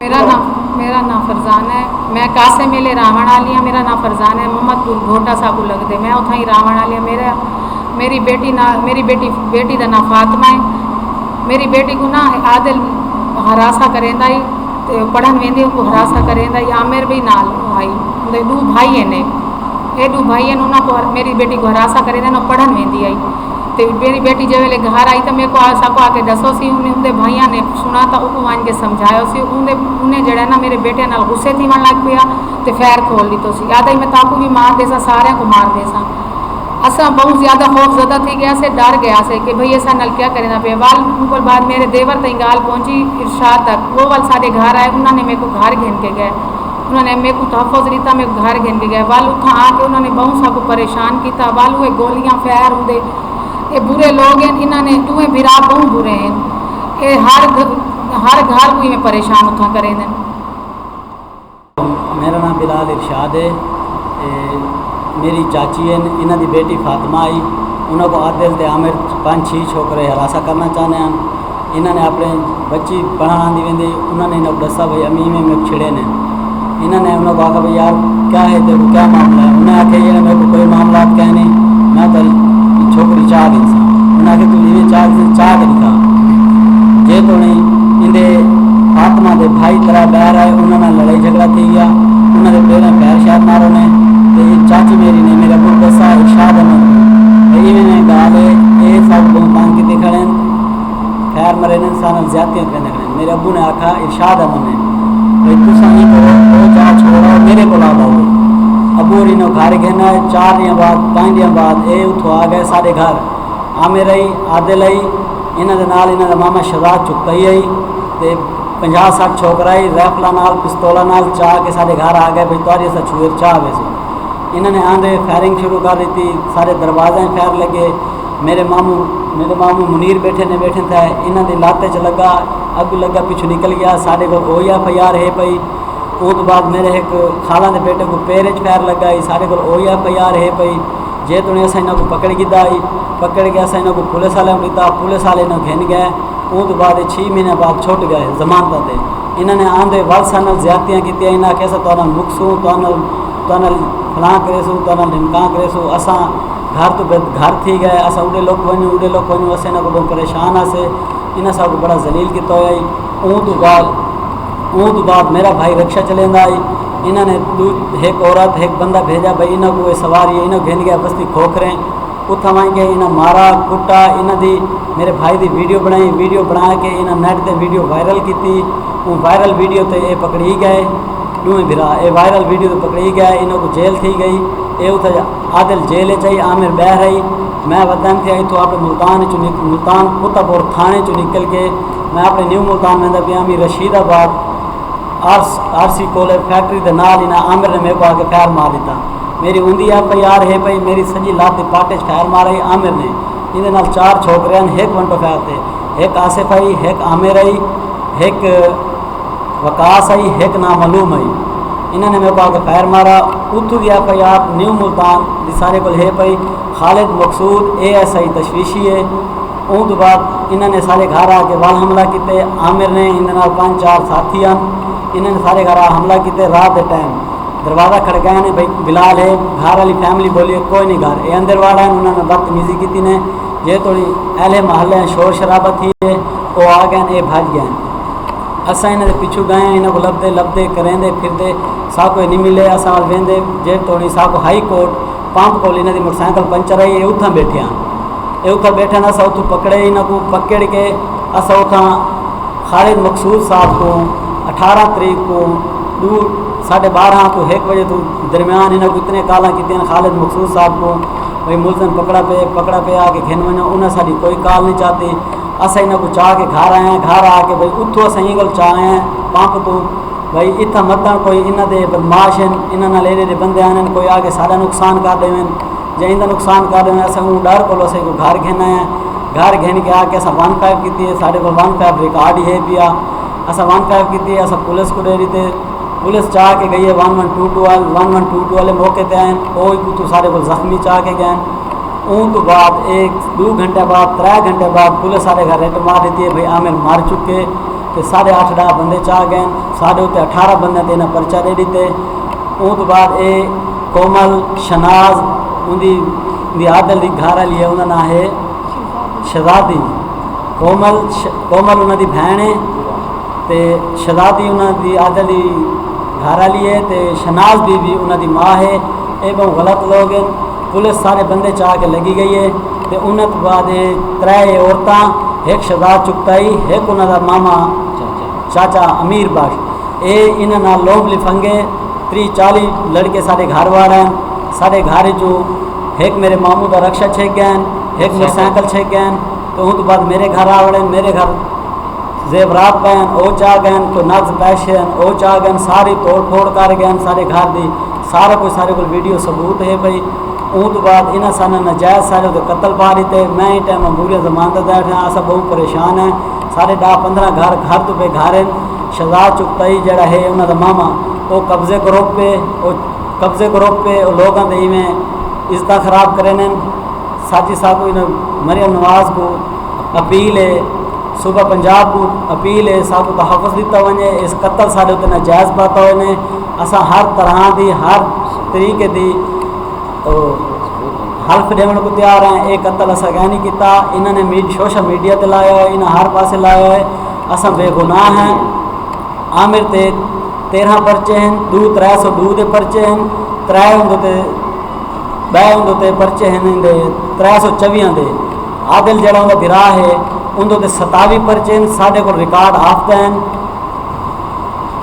मेरा नाम फरजान है। मैं कासे मेले रावण वाली हाँ। मेरा नाम फरजान है। मोहम्मदपुर घोटा साकू लगते मैं उथा ही रावण वाली हाँ। मेरी बेटी का नाम फातिमा है। मेरी बेटी को ना आदिल हरासा करेंदा ही पढ़न वेंदी को हरासा करेंदा ही। आमिर भी नाल भाई दू भाई हैं ने ये दू भाई हैं उन्होंने को मेरी बेटी को हरासा करेंदा ना पढ़न वेंदी आई। तो मेरी बेटी जब वेले घर आई तो मेरे को साको आके दसो सी उन्हें भाइयों ने सुना तो उनको वन के समझायो सी उन्हें जड़ा ना मेरे बेटे नाल गुस्से थी वन लग पिया तो फैर खोल दी तो सी याद आई मैं ताकू भी मार देसा सारे को मार देसा। असा बहुत ज़्यादा खौफ ज़्यादा थी गया से डर गया से कि भाई ऐसा नल क्या करेना पे वाल उनको बाद मेरे देवर तई गाल पहुंची इरशाद तक वो वाल साढ़े घर आए उन्होंने मेरे को घर घेन के गए। उन्होंने मेरे को तहफ़्फ़ुज़ रीता मेरे को घर घेन के गए वाल उठा आके उन्होंने बहुत सा को परेशान किया वाल हुए गोलियां फैर होंगे ये बुरे लोग हैं। इन्होंने टूए बिरा बहुत बुरे हैं ये हर घर कोई में परेशान उठा करें। मेरा नाम बिलाल इरशाद है। मेरी चाची है इन्हों की बेटी फातिमा आई उन्होंने को आदिल ते आमिर 5-6 छोकरे हरासा करना चाहते हैं। इन्होंने अपने बच्ची पढ़ाना आँदी वेंदी उन्होंने इन्होंने दसा भाई अमी में मेरे छिड़े ने इन्होंने उन्होंने को आखा भाई यार क्या है तेरे क्या मामला है। उन्हें आखे ये मेरे को कोई मामला क्या नहीं मैं तो छोकरी चाह गई सा उन्हें आखे तू इवें चाह के दिखा जे तो नहीं इंदे फातिमा के भाई तरह बहर आए उन्होंने लड़ाई झगड़ा थी गया उन्होंने पैर पैर शायद मारो ने तो चाची मेरी ने मेरा अबू दसा इरशाद इवें गाल ये सब तंग किते खड़े खैर मरे ने सारा ज्यादतियां करने खड़े। मेरे अबू ने आखा इरशाद अमन भाई तुसा ही करो जा छोड़ो मेरे को लाओ अबू री नो घर घेना 4 दिन बाद 5 दिन बाद ये उठो आ गए साढ़े घर आमिर आई आदिल आई इन्हों के नाल इन्हों मामा शहजाद चुकता ही आई तो 50-60 छोकरा आई राइफल नाल पिस्तौला नाल चाह के साढ़े घर आ गए भाई तुआरी असा छुएर चाह वैसे इन्होंने आंदे फायरिंग शुरू कर दी थी। सारे दरवाजे फैर लगे मेरे मामू मुनीर बैठे थे इन्हों की लाते च लगा अग लगा पिछू निकल गया साढ़े को OFIR है पई। उस बाद मेरे एक खाला के बेटे को पैर च फैर लगा साढ़े को OFIR है पई। जे तो अस इन्हों को पकड़ गिदा पकड़ के अस इन्हों को पुलिस वाले दिता पुलिस वाले इन्हों घेन गए। उस बाद 6 महीने बाद छुट गए जमानत से। इन्होंने आंदे वलसा ज्यादतियाँ की इन्हें आखे तो मुकसूँ तो फलां करेसू तो ढिमकां करेसू असा घर तो घर थी गए असा उड़े लोग वनू अस इन्हों को परेशान आसे इन्हें सब बड़ा जलील किया हुआ। तो बाद मेरा भाई रक्षा चलेंदा आई इन्होंने एक औरत एक बंदा भेजा भाई इन्हों को सवारी है इन्हों घेन गया बस्ती खोखरे उतना वहीं गए इन्हें मारा कुटा इन्हों की मेरे भाई की वीडियो बना के इन्हें नेट पर वीडियो वायरल की वो वायरल वीडियो तो ये पकड़ी गए डूए भिरा ये वायरल वीडियो तो पकड़ी गया इन्हों को जेल थी गई ये उतना आदिल जेल चाहिए आमिर बह रही मैं वदन थे इतों अपने मुल्तान पुतापुर थाने चो निकल के मैं अपने न्यू मुल्तान में पिया मी रशीदाबाद RC कॉलेज फैक्ट्री के नाल इन्हें आमिर ने मेरे को आके फैर मार दिता। मेरी उंदी FIR है भाई मेरी सजी लात के पाटे फैर मारा आमिर ने इन्हें नाल 4 छोकरे एक वंटो फैर थे एक आसिफ आई एक आमिर आई एक वकास आई एक नामालूम आई इन्होंने मेरे को आके फैर मारा। उतों की FIR न्यू मुल्तान की सारे को है पई खालिद मकसूद ASI तशवीशी है। उस बाद इन्होंने सारे घर आके वाल हमला किए आमिर ने इन्होंने 5-4 साथी इन्होंने सारे घर हमला किए रात के टाइम दरवाज़ा खड़काया ने भाई बिलाल है घर वाली फैमिली बोली कोई नहीं घर ये अंदर वाला है उन्होंने बदतमीजी की ने जे थोड़ी अहले महल्ले शोर शराबा थी है वो आ गए ये भज गए असा इन्हें पिछू गए इन्हों को लभदे करेंदे फिरदे साको नहीं मिले असा वेंदे जे थोड़ी साको हाई कोर्ट पंप को इन्हों की मोटरसाइकिल पंचर आई ये उतना बैठे ये उतना बैठे असा उतों पकड़े इन्हों को पकड़ के असा उतना खालिद मकसूद साहब को 18 तरीक को 12:30 तो 1 बजे तो दरमियान इन्हों को इतने काला की खालिद मकसूद साहब को भाई मुलजम पकड़ा पे आके घेन वनो उन्हें साड़ी कोई काल नहीं चाहती अस इन्हों को चाह के घर आए घर आके भाई उतो अस को चाह आए पंप तो भाई इतना मत कोई इन्हों के बदमाश हैं इन्होंने लेने बंदे आने कोई आके सारा नुकसान कर देवें जे इनका नुकसान कर देवें अस डर को अस घर घेना है घर घेन के आके अस 1-5 की साढ़े को 1-5 रिकॉर्ड ही है पिया अस 1-5 की अस पुलिस को दे रही पुलिस चाह के गई है 1122 वाले मौके पर आए वो कुछ सारे को जख्मी चाह के गए। उन तो बाद 1-2 घंटे बाद 3 घंटे बाद पुलिस सारे घर रेट मार देती है भाई आमिर मार चुके تو 8.5 بندے چاہ گئے سارے اتنے 18 بندے تے انہیں پرچہ دے دیتے. ان تو بعد اے کومل شناز ان دی عادل دی گھر والی ہے انہوں نام ہے شہزادی. کومل انہوں دی بہن ہے تے شہزادی انہوں دی عادل دی گھر والی ہے تے شناز بھی انہوں دی ماں ہے. یہ بہت غلط لوگ ہیں. پولیس سارے بندے چاہ کے لگی گئی ہے تے انہوں تو بعد 3 عورتاں ایک شہزاد چکتائی ایک انہوں دا ماما چاچا امیر بخش انہوں لوگ لفنگے 30-40 لڑکے سارے گھر والے ہیں. سارے گھر ایک میرے ماموں دا رکشا چھیک گئے ایک موٹر سائیکل چھیک گئے. تو ان تو بعد میرے گھر آوڑے میرے گھر زیورات پہ او چاہ گئے کوئی نقض پیشے او چاہ گئے ساری توڑ پھوڑ کر گئے سارے گھر دی سارا کوئی سارے کو ویڈیو ثبوت ہے بھائی. ان تو بعد انہیں سارے نجائز سارے تو قتل پا دیتے. میں ہی ٹائم بوریاں ضمانت بیٹھے ہیں سب بہت پریشان ہیں. سارے 10-15 گھر تو پہ گھر ہیں. شہزاد چکتائی جڑا ہے انہوں دا ماما وہ قبضے گروپ پہ لوگوں دے میں عزت خراب کریں. ساتھی صاحب کو مریم نواز کو اپیل ہے صوبہ پنجاب کو اپیل ہے سب کو تحفظ دیتا وجے اس قتل سارے اتنا جائز پاتا ہوئے اساں ہر طرح دی ہر طریقے دی حلف دیون کو تیار ہیں. یہ قتل اساں کہہ نہیں کیتا. انہوں نے سوشل میڈیا تے لایا ہے انہیں ہر پاسے لایا ہے. اساں بے گناہ ہیں. عامر تے 13 پرچے ہیں 302 دے پرچے ہیں 3 تے پرچے ہیں 324 دے. عادل جڑا ان کا برا ہے اندر تے 27 پرچے ہیں. سارے کو ریکارڈ آفتے ہیں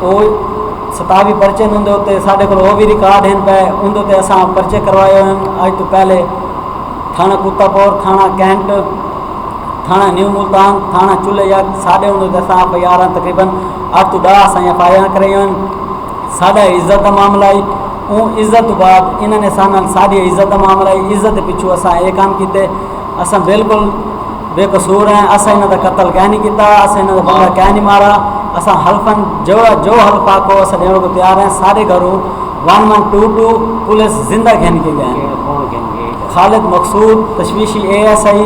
وہ 27 پرچے ہیں اندر تے سارے کو وہ بھی ریکارڈ ہیں پہ اندر تے اساں پرچے کروائے ہیں. آج تو پہلے تھانہ کتا پور تھانہ کینٹ تھانہ نیو ملتان تھانہ چولے یا سارے اندر تے اساں پیار ہیں تقریباً 8 to 10 اساں FIR کرے ہیں. سارا عزت کا معاملہ ہے. اون عزت تو بعد انہوں نے ساری عزت کا معاملہ ہے. عزت کے پیچھو اساں یہ کام کیتے. اساں بالکل بے قصور ہیں. اساں انہوں کا قتل کہہ نہیں کیتا. اساں انہوں کا بندہ کہہ نہیں مارا. اساں حلفن جو حلف کو اساں دینے کو تیار ہیں. سارے گھروں 1122 پولیس زندہ گھن کے گئے. خالد مقصود تشویشی ASI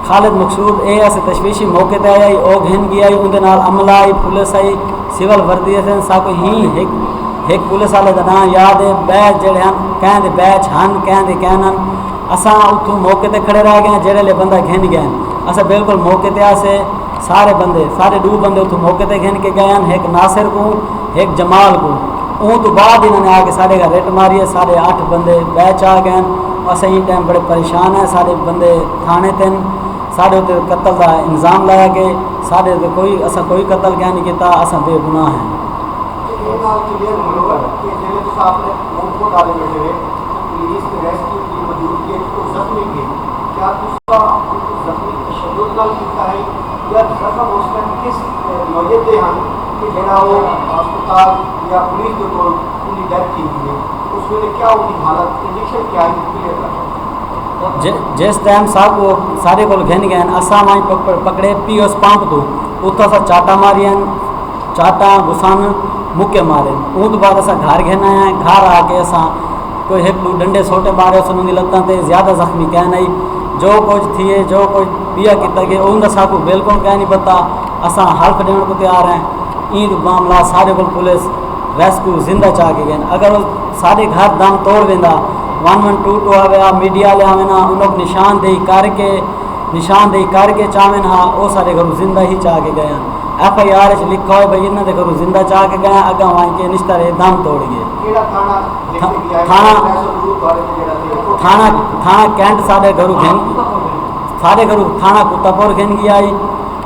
خالد مقصود ASI تشویشی موقع تے آئی او گھن گئی آئی اندے نال عملہ آئی پولیس آئی سول وردی سے ساکو ہی ایک پولیس والے دا نام یاد ہے. بیچ جڑے ہیں کہیں دے بیچ ہن کہیں دے کہنن. اساں اتوں موقع تے کھڑے رہ گئے جڑے لے بندہ گھن گئے. اساں بالکل موقع تے آسے سارے 2 بندے اتوں موقع تے گھن کے گئے ہیں. ایک ناصر کو ایک جمال کو. اون تو بعد انہوں نے آگے سارے کا ریٹ ماری ہے. سارے 8 بندے بیچ آ گئے. اساں یہ ٹائم بڑے پریشان ہیں. سارے بندے تھانے تن سارے اتنے قتل کا انضام لایا کہ سارے اساں کوئی قتل کیا نہیں کیتا. اساں بے گناہ ہیں. جس ٹائم صاحب کو سارے کو گھن گئے اساں وہیں پکڑے POS پمپ تو اتنا سا چاٹا ماری چاٹا گسان مکے مارے. اون تو بعد اساں گھر گھن آئے ہیں. گھر آ کے اساں کوئی ایک ڈنڈے سوٹے مارے اس نے لتاں تے زیادہ زخمی کہہ نہیں. جو کچھ تھیے جو کچھ پیا کیتا گیا ان کا ساکو بالکل کہہ نہیں پتا. اساں حلف دینے کو تیار ہیں. عید معاملہ سارے کو پولیس ریسکیو زندہ چاہ کے گئے. اگر وہ سارے گھر دم توڑ ویندا 1122 آوے میڈیا لے آوے نا انہوں نشاندہی کر کے چاہیں ہاں وہ سارے گھروں زندہ ہی چاہ کے گئے ہیں. FIR لکھا ہوئے بھائی انہوں نے گھروں زندہ چاہ کے گئے ہیں. اگاں وہاں کے نشتہ رہے دم توڑ گئے. تھانہ کینٹ سارے گھروں تھانہ کتاپور گھن گیا آئی.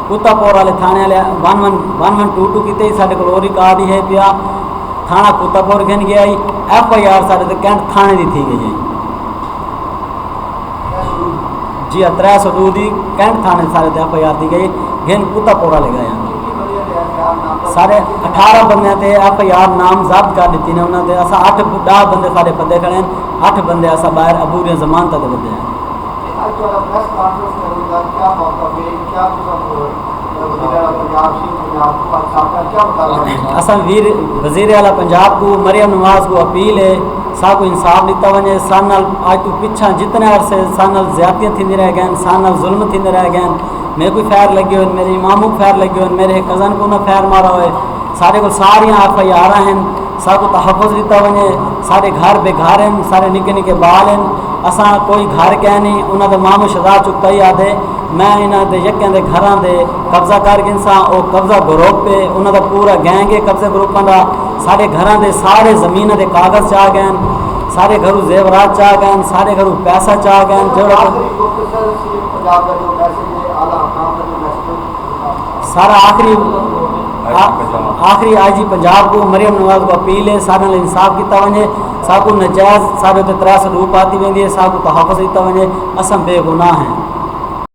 کتاپور والے تھانے والے 1122 کیتے ہی سارے کو ریکارڈ ہی ہے پیا. تھانہ کتاپور گھن گیا آئی. FIR سارے تو کینٹ تھانے دی تھی گئی جی 302 دی کینٹ تھانے سارے تو FIR دی گئی. گھن کتاپور والے گئے ہیں. سارے 18 بندے تے FIR نام ضبط کر دیتی نے انہوں نے. اساں 8-10 بندے سارے پتے کھڑے ہیں. 8 بندے اساں باہر عبوریاں ضمانت تے بندے ہیں. اساں وزیر اعلیٰ پنجاب کو مریم نواز کو اپیل ہے سا کو انصاف دیتا وجے. سان آج تو پچھا جتنے عرصے سان زیادتیاں تھیندی رہ گئے سان ظلم تھیندے رہ گئے میرے کوئی فیر لگے ہوئے میرے اماموں کو فیر لگے ہوئے میرے کزن کو نہ فیر مارا ہوئے سارے کو ساریاں FIR ہیں سارے کو تحفظ دیتا وجے سارے گھر بے گھر ہیں سارے نکے نکے بال ہیں اساں کوئی گھر کہ نہیں انہاں دے مامو شدا چکتا ہی آدھے میں انہاں دے یکیاں دے گھراں دے قبضہ کر کے انسان او قبضہ گروپ پہ انہاں دا پورا گینگ ہے قبضہ گروپاں دا سارے گھراں دے سارے زمیناں دے کاغذ چاہ گئے سارے گھروں زیورات چاہ گئے سارے گھروں پیسہ چاہ گئے جڑا سارا آخری آئی جی پنجاب کو مریم نواز کو اپیل ہے سارے انصاف کیتا وجے سب کو نجائز سارے 300 روپ آتی ویندی ہے سب کو تحفظ دیتا وجے اساں بے گناہ ہیں